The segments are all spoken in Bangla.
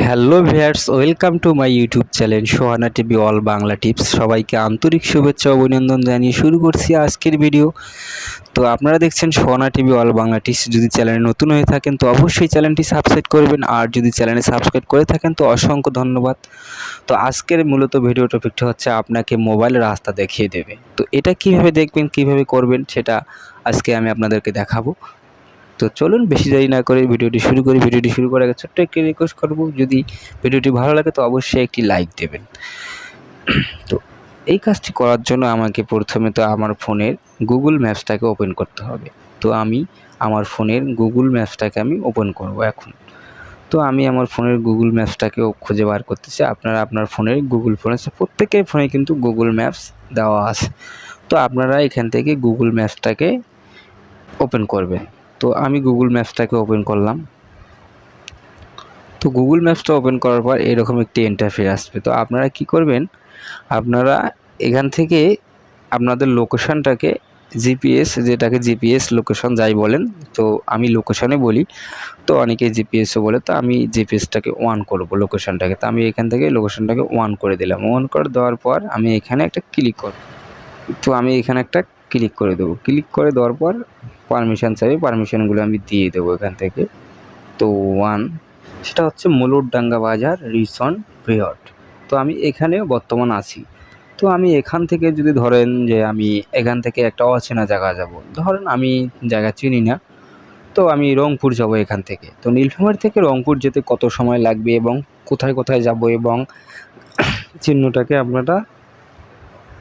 Hello viewers, welcome to my YouTube channel Sohana TV all Bangla tips. সবাইকে আন্তরিক শুভেচ্ছা ও অভিনন্দন জানিয়ে শুরু করছি আজকের ভিডিও। তো আপনারা দেখছেন Sohana TV all Bangla tips. যদি চ্যানেলে নতুন হয়ে থাকেন তো অবশ্যই চ্যানেলটি সাবস্ক্রাইব করবেন, আর যদি চ্যানেলে সাবস্ক্রাইব করে থাকেন তো অসংখ্য ধন্যবাদ। তো আজকের মূলত ভিডিও টপিকটা হচ্ছে আপনাকে মোবাইল রাস্তা দেখিয়ে দেবে। তো এটা কিভাবে দেখবেন, কিভাবে করবেন, সেটা আজকে আমি আপনাদেরকে দেখাবো। তো চলুন বেশি দেরি না করে ভিডিওটি শুরু করি। ভিডিওটি শুরু করার আগে ছোট্ট একটি রিকোয়েস্ট করব, যদি ভিডিওটি ভালো লাগে তো অবশ্যই একটি লাইক দেবেন। তো এই কাজটি করার জন্য আমাকে প্রথমে তো আমার ফোনের গুগল ম্যাপসটাকে ওপেন করতে হবে। তো আমি আমার ফোনের গুগল ম্যাপসটাকে ওপেন করব এখন। তো আমি আমার ফোনের গুগল ম্যাপসটাকেও খুঁজে বার করতেছি। আপনারা আপনার ফোনের গুগল ফোন আছে, প্রত্যেকের ফোনে কিন্তু গুগল ম্যাপস দেওয়া আছে। তো আপনারা এখান থেকে গুগল ম্যাপসটাকে ওপেন করবেন। তো আমি গুগল ম্যাপসটাকে ওপেন করলাম। তো গুগল ম্যাপসটা ওপেন করার পর এরকম একটি ইন্টারফেস আসবে। তো আপনারা কি করবেন, আপনারা এখান থেকে আপনাদের লোকেশনটাকে জিপিএস, যেটাকে জিপিএস লোকেশন যাই বলেন, তো আমি লোকেশনে বলি, তো অনেকে জিপিএসও বলে, তো আমি জিপিএসটাকে অন করব লোকেশনটাকে। তো আমি এখান থেকে লোকেশনটাকে অন করে দিলাম। অন করে দেওয়ার পর আমি এখানে একটা ক্লিক করব। তো আমি এখানে একটা ক্লিক করে দেবো। ক্লিক করে দেওয়ার পর পারমিশন চাইবে, পারমিশনগুলো আমি দিয়ে দেবো এখান থেকে। তো সেটা হচ্ছে মলুরডাঙ্গা বাজার রিসন বৃহট। তো আমি এখানেও বর্তমান আছি। তো আমি এখান থেকে যদি ধরেন যে আমি এখান থেকে একটা অচেনা জায়গা যাব, ধরেন আমি জায়গা চিনি না, তো আমি রংপুর যাব এখান থেকে। তো নীলফামারী থেকে রংপুর যেতে কত সময় লাগবে এবং কোথায় কোথায় যাব, এবং চিহ্নটাকে আপনারা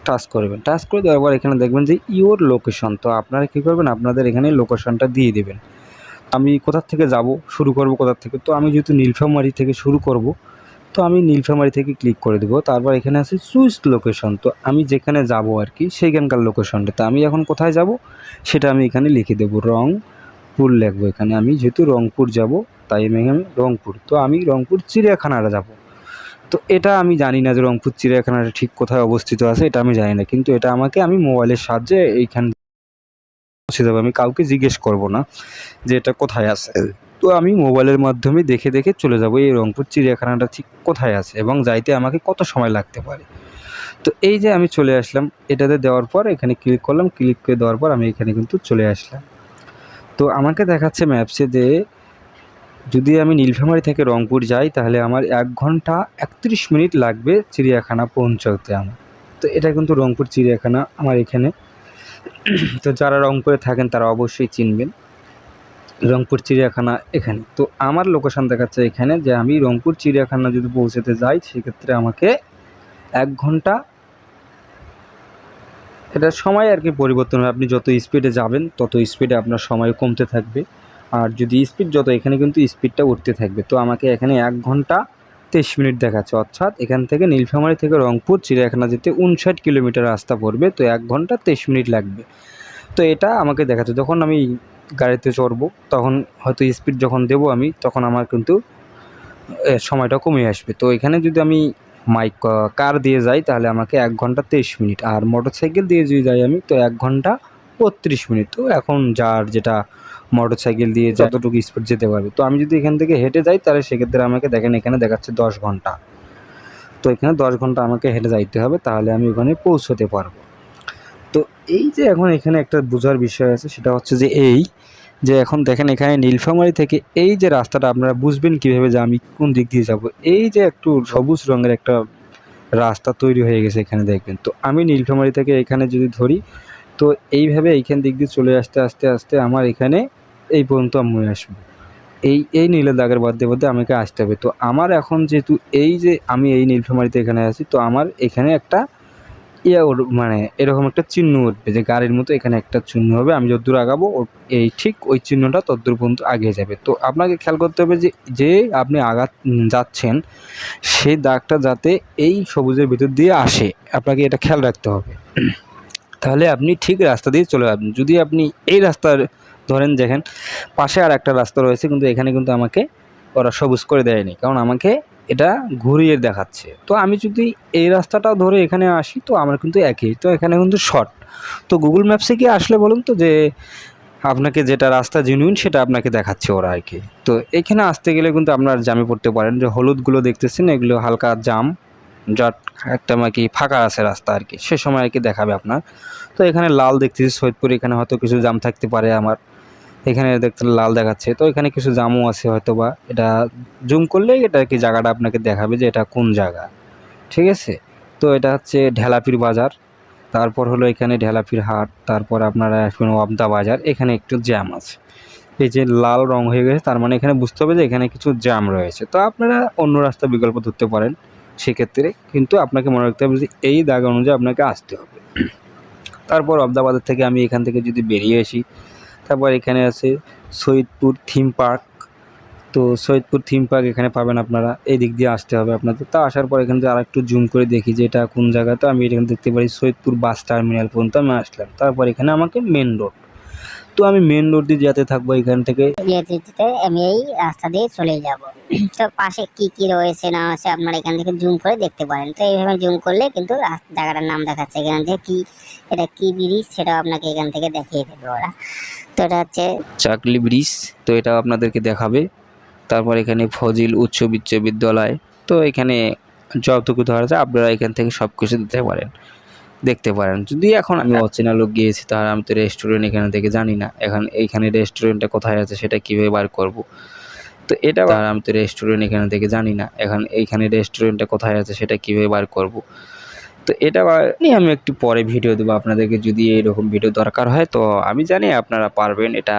টাচ করবেন। টাচ করে দেওয়ার পর এখানে দেখবেন যে ইওর লোকেশন। তো আপনারা কী করবেন, আপনাদের এখানে লোকেশনটা দিয়ে দেবেন। আমি কোথা থেকে যাব, শুরু করব কোথা থেকে। তো আমি যেহেতু নীলফামারী থেকে শুরু করব, তো আমি নীলফামারী থেকে ক্লিক করে দেবো। তারপর এখানে আছে চুজ লোকেশন। তো আমি যেখানে যাব আর কি সেইখানকার লোকেশনটা। তো আমি এখন কোথায় যাব সেটা আমি এখানে লিখে দেবো, রংপুর লিখবো এখানে। আমি যেহেতু রংপুর যাব তাই আমি এখানে রংপুর। তো আমি রংপুর চিড়িয়াখানাটা যাব। তো এটা আমি জানি না যে রংপুর চিড়িয়াখানাটা ঠিক কোথায় অবস্থিত আছে, এটা আমি জানি না, কিন্তু এটা আমি মোবাইলের সাহায্যে এইখান পৌঁছে যাবো। আমি কাউকে জিজ্ঞেস করব না যে এটা কোথায় আছে। তো আমি মোবাইলের মাধ্যমে দেখে দেখে চলে যাব এই রংপুর চিড়িয়াখানাটা ঠিক কোথায় আছে এবং যাইতে আমাকে কত সময় লাগতে পারে। তো এই যে আমি চলে আসলাম, এটাতে দেওয়ার পর এখানে ক্লিক করলাম। ক্লিক করে দেওয়ার পর আমি এখানে কিন্তু চলে আসলাম। তো আমাকে দেখাচ্ছে ম্যাপসে যে যদি আমি নীলফামারী থেকে রংপুর যাই তাহলে আমার 1 ঘন্টা 31 মিনিট লাগবে চিড়িয়াখানা পৌঁছাতে আমার। তো এটা কিন্তু রংপুর চিড়িয়াখানা আমার এখানে। তো যারা রংপুরে থাকেন তারা অবশ্যই চিনবেন রংপুর চিড়িয়াখানা এখানে। তো আমার লোকেশান দেখাচ্ছে এখানে, যে আমি রংপুর চিড়িয়াখানা যদি পৌঁছাতে যাই সেক্ষেত্রে আমাকে 1 ঘন্টা, এটার সময় আর কি পরিবর্তন হয়। আপনি যত স্পিডে যাবেন তত স্পিডে আপনার সময় কমতে থাকবে, আর যদি স্পিড যত, এখানে কিন্তু স্পিডটা উঠতে থাকবে। তো আমাকে এখানে 1 ঘন্টা 23 মিনিট দেখাচ্ছে, অর্থাৎ এখান থেকে নীলফামারী থেকে রংপুর চিড়িয়াখানা যেতে 59 কিলোমিটার রাস্তা পড়বে। তো 1 ঘন্টা 23 মিনিট লাগবে। তো এটা আমাকে দেখাচ্ছে। যখন আমি গাড়িতে চড়বো তখন হয়তো স্পিড যখন দেবো আমি, তখন আমার কিন্তু সময়টা কমে আসবে। তো এখানে যদি আমি কার দিয়ে যাই তাহলে আমাকে 1 ঘন্টা 23 মিনিট, আর মোটরসাইকেল দিয়ে যদি যাই আমি তো 1 ঘন্টা 32 মিনিট। তো এখন যার যেটা মোটরসাইকেল দিয়ে যতটুকু স্পিড যেতে পারবে। তো আমি যদি এখান থেকে হেঁটে যাই তাহলে সেক্ষেত্রে আমাকে দেখেন এখানে দেখাচ্ছে 10 ঘন্টা। তো এখানে 10 ঘন্টা আমাকে হেঁটে যাইতে হবে, তাহলে আমি ওখানে পৌঁছতে পারবো। তো এই যে এখন এখানে একটা বোঝার বিষয় আছে, সেটা হচ্ছে যে এখন দেখেন এখানে নীলফামারী থেকে এই যে রাস্তাটা আপনারা বুঝবেন কীভাবে যে আমি কোন দিক দিয়ে যাব। এই যে একটু সবুজ রঙের একটা রাস্তা তৈরি হয়ে গেছে এখানে দেখবেন। তো আমি নীলফামারী থেকে এখানে যদি ধরি, তো এইভাবে এইখান দিক দিয়ে চলে আসতে আস্তে আস্তে আমার এখানে এই পর্যন্ত আমি আসবো। এই নীলের দাগের মধ্যে মধ্যে আমাকে আসতে হবে। তো আমার এখন যেহেতু এই যে আমি এই নীলফামারীতে এখানে আছি, তো আমার এখানে একটা মানে এরকম একটা চিহ্ন উঠবে, যে গাড়ির মতো এখানে একটা চিহ্ন হবে। আমি যতদূর আগাবো এই ঠিক ওই চিহ্নটা ততদূর পর্যন্ত আগিয়ে যাবে। তো আপনাকে খেয়াল করতে হবে যে আপনি যাচ্ছেন সেই দাগটা যাতে এই সবুজের ভিতর দিয়ে আসে, আপনাকে এটা খেয়াল রাখতে হবে। তাহলে আপনি ঠিক রাস্তা দিয়ে চলে যাবেন। যদি আপনি এই রাস্তার ধরেন দেখেন পাশে আর একটা রাস্তা রয়েছে, কিন্তু এখানে কিন্তু আমাকে ওরা সবুজ করে দেয়নি, কারণ আমাকে এটা ঘুরিয়ে দেখাচ্ছে। তো আমি যদি এই রাস্তাটা ধরে এখানে আসি তো আমার কিন্তু একই, তো এখানে কিন্তু শর্ট। তো গুগল ম্যাপসে কি আসলে বলুন তো যে আপনাকে যেটা রাস্তা জেনুইন সেটা আপনাকে দেখাচ্ছে ওরা আর কি। তো এখানে আসতে গেলে কিন্তু আপনার জামে পড়তে পারেন, যে হলুদগুলো দেখতেছেন এগুলো হালকা জাম, জাট একটা কি ফাঁকা আছে রাস্তা আর কি, সে সময় আর কি দেখাবে আপনার। তো এখানে লাল দেখতেছি সৈয়দপুর, এখানে হয়তো কিছু জাম থাকতে পারে আমার, এখানে দেখতে লাল দেখাচ্ছে, তো এখানে কিছু জামও আছে হয়তো বা, এটা জুম করলে এটা কি জায়গাটা আপনাকে দেখাবে যে এটা কোন জায়গা, ঠিক আছে। তো এটা হচ্ছে ঢেলাপির বাজার, তারপর হলো এখানে ঢেলাপির হাট, তারপর আপনারা আসবেন ওয়াবদা বাজার, এখানে একটু জ্যাম আছে। এই যে লাল রং হয়ে গেছে তার মানে এখানে বুঝতে হবে যে এখানে কিছু জ্যাম রয়েছে, তো আপনারা অন্য রাস্তা বিকল্প ধরতে পারেন সেক্ষেত্রে, কিন্তু আপনাকে মনে রাখতে হবে যে এই দাগ অনুযায়ী আপনাকে আসতে হবে। তারপর ওয়াবদা বাজার থেকে আমি এখান থেকে যদি বেরিয়ে আসি, তারপর এখানে আছে সৈয়দপুর থিম পার্ক। তো সৈয়দপুর থিম পার্ক এখানে পাবেন আপনারা, এই দিক দিয়ে আসতে হবে আপনাদের। তো আসার পর এখান থেকে আরেকটু জুম করে দেখি যে এটা কোন জায়গা, তো আমি এখানে দেখতে পারি সৈয়দপুর বাস টার্মিনাল পর্যন্ত আমি আসলাম, তারপর এখানে আমাকে মেন রোড, তো আমি মেন রোড দিয়ে যেতে থাকবো এখান থেকে, যেতে যেতে আমি এই রাস্তা দিয়ে চলে যাব। তো পাশে কি কি রয়েছে না আছে আপনারা এখান থেকে জুম করে দেখতে পারেন। তো এইভাবে জুম করলে কিন্তু জায়গাটার নাম দেখাচ্ছে এখান থেকে, কি এটা কি ব্রিজ সেটাও আপনাকে এখান থেকে দেখিয়ে দেবে ওরা। তো এটা হচ্ছে চাকলি ব্রিজ, তো এটাও আপনাদেরকে দেখাবে। তারপর এখানে ফজিল উচ্চ বিশ্ববিদ্যালয়, তো এখানে যতটুকু ধরা যায় আপনারা এখান থেকে সব কিছু দেখতে পারেন। যদি এখন আমি অচেনা লোক গিয়েছি, তার আমি তো রেস্টুরেন্ট এখানে থেকে জানি না, এখন এইখানে রেস্টুরেন্টটা কোথায় আছে সেটা কীভাবে বার করব। তো এটা আর আমি তো রেস্টুরেন্ট এখানে থেকে জানি না, এখন এইখানে রেস্টুরেন্টটা কোথায় আছে সেটা কীভাবে বার করব। তো এটা নিয়ে আমি একটু পরে ভিডিও দেবো আপনাদেরকে, যদি এইরকম ভিডিও দরকার হয়। তো আমি জানি আপনারা পারবেন, এটা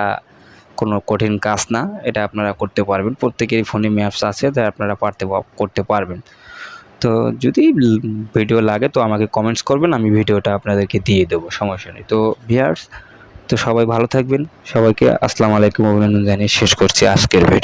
কোনো কঠিন কাজ না, এটা আপনারা করতে পারবেন, প্রত্যেকেরই ফোনে ম্যাপস আছে, তাই আপনারা করতে পারবেন। তো যদি ভিডিও লাগে তো আমাকে কমেন্টস করবেন, আমি ভিডিওটা আপনাদেরকে দিয়ে দেবো, সমস্যা নেই। তো ভিউয়ার্স, তো সবাই ভালো থাকবেন, সবাইকে আসসালামু আলাইকুম অভিনন্দন জানিয়ে শেষ করছি আজকের ভিডিও।